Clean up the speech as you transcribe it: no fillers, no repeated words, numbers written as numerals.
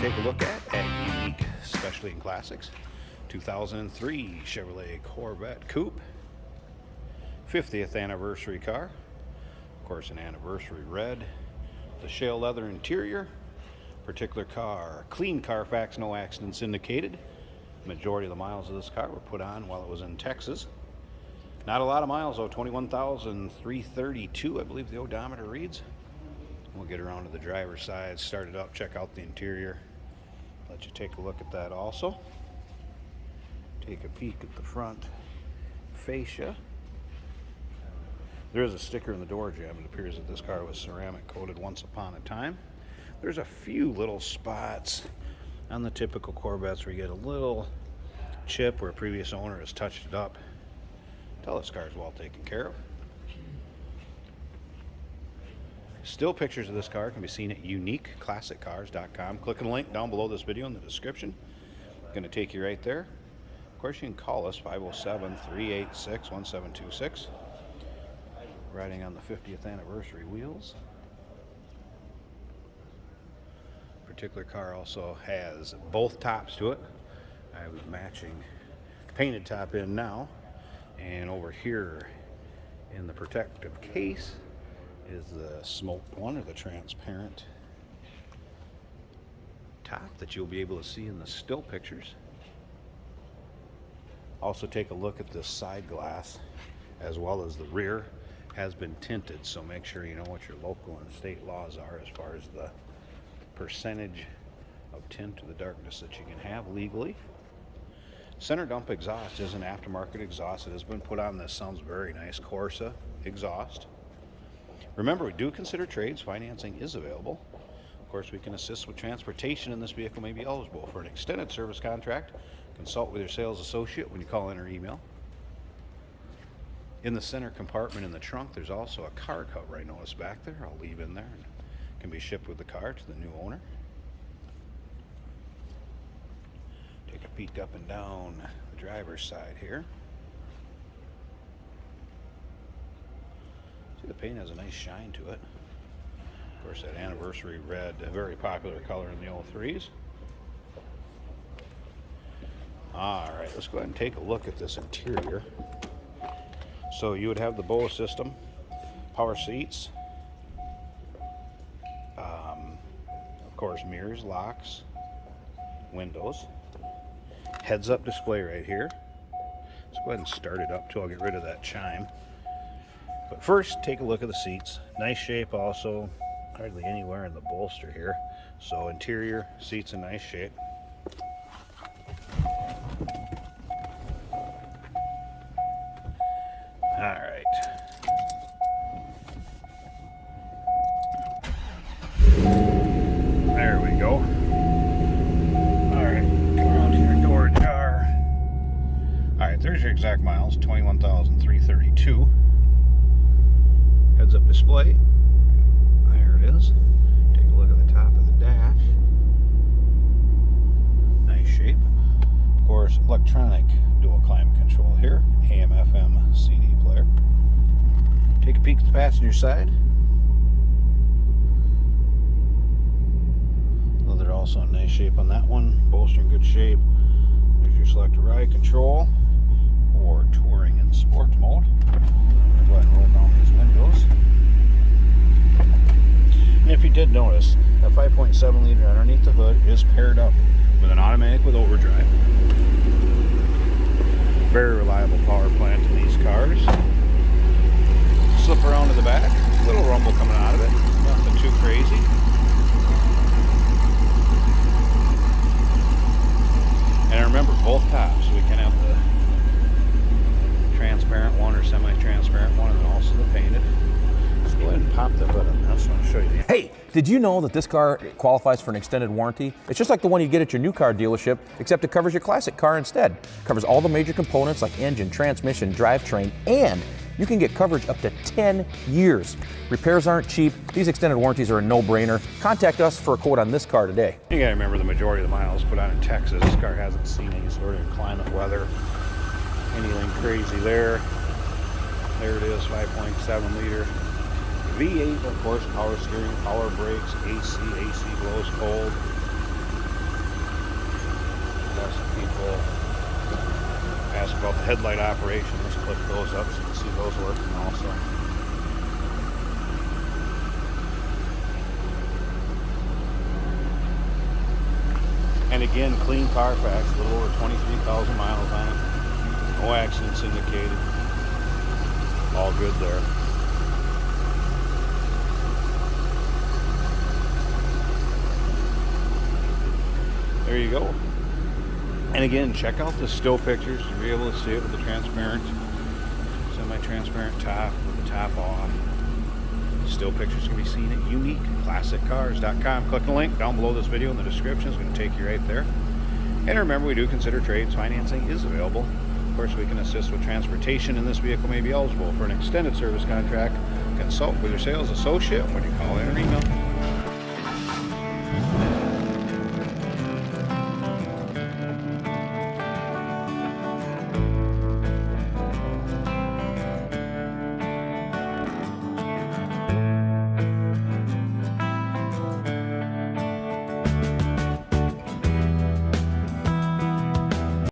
take a look at Unique Specialty and Classics 2003 Chevrolet Corvette Coupe, 50th anniversary car. Of course, an anniversary red. The shale leather interior. Particular car, clean Carfax, no accidents indicated. Majority of the miles of this car were put on while it was in Texas. Not a lot of miles though, 21,332 I believe the odometer reads. We'll get around to the driver's side, start it up, check out the interior. Let you take a look at that also. Take a peek at the front fascia. There is a sticker in the door jamb. It appears that this car was ceramic coated once upon a time. There's a few little spots on the typical Corvettes where you get a little chip where a previous owner has touched it up. Tell this car is well taken care of. Still pictures of this car can be seen at uniqueclassiccars.com. Click on the link down below this video in the description. It's going to take you right there. Of course, you can call us 507-386-1726. Riding on the 50th anniversary wheels. Particular car also has both tops to it. I was matching painted top in now, and over here in the protective case is the smoked one, or the transparent top that you'll be able to see in the still pictures. Also take a look at this side glass, as well as the rear has been tinted, so make sure you know what your local and state laws are as far as the percentage of tint to the darkness that you can have legally. Center dump exhaust is an aftermarket exhaust. It has been put on this. Sounds very nice. Corsa exhaust. Remember, we do consider trades. Financing is available. Of course, we can assist with transportation, and this vehicle may be eligible for an extended service contract. Consult with your sales associate when you call in or email. In the center compartment in the trunk, there's also a car cover I noticed back there. I'll leave in there, and can be shipped with the car to the new owner. Take a peek up and down the driver's side here. See, the paint has a nice shine to it. Of course, that anniversary red, a very popular color in the 03s. All right, let's go ahead and take a look at this interior. So you would have the BOA system, power seats, of course mirrors, locks, windows, heads-up display right here. Let's go ahead and start it up too. I'll get rid of that chime. But first, take a look at the seats. Nice shape also, hardly anywhere in the bolster here. So interior seats in nice shape. All right. There we go. All right, come around here, door jar. All right, there's your exact miles, 21,332. Heads-up display. There it is. Take a look at the top of the dash. Nice shape. Of course, electronic dual climate control here. AM, FM, CD player. Take a peek at the passenger side. Leather also in nice shape on that one. Bolster in good shape. There's your select ride control for touring and sport mode. I'll go ahead and roll down these windows. And if you did notice, that 5.7 liter underneath the hood is paired up with an automatic with overdrive. Very reliable power plant in these cars. Slip around to the back. A little rumble coming out of it. Nothing too crazy. And remember, both tops. We can have the transparent one or semi-transparent one, and then also the painted. Let's go ahead and pop the hood up. I just want to show you the... Hey, did you know that this car qualifies for an extended warranty? It's just like the one you get at your new car dealership, except it covers your classic car instead. It covers all the major components like engine, transmission, drivetrain, and you can get coverage up to 10 years. Repairs aren't cheap. These extended warranties are a no-brainer. Contact us for a quote on this car today. You gotta remember, the majority of the miles put on in Texas. This car hasn't seen any sort of climate weather, anything crazy there. There it is, 5.7 liter V8, of course, power steering, power brakes, AC blows cold. Have some people ask about the headlight operation. Let's click those up so you can see those working also. And again, clean Carfax, a little over 23,000 miles on it. No accidents indicated. All good there. There you go. And again, check out the still pictures. You'll be able to see it with the transparent, semi-transparent top with the top off. Still pictures can be seen at uniqueclassiccars.com. Click the link down below this video in the description. It's going to take you right there. And remember, we do consider trades. Financing is available. Of course, we can assist with transportation, and this vehicle may be eligible for an extended service contract. Consult with your sales associate when you call in or email.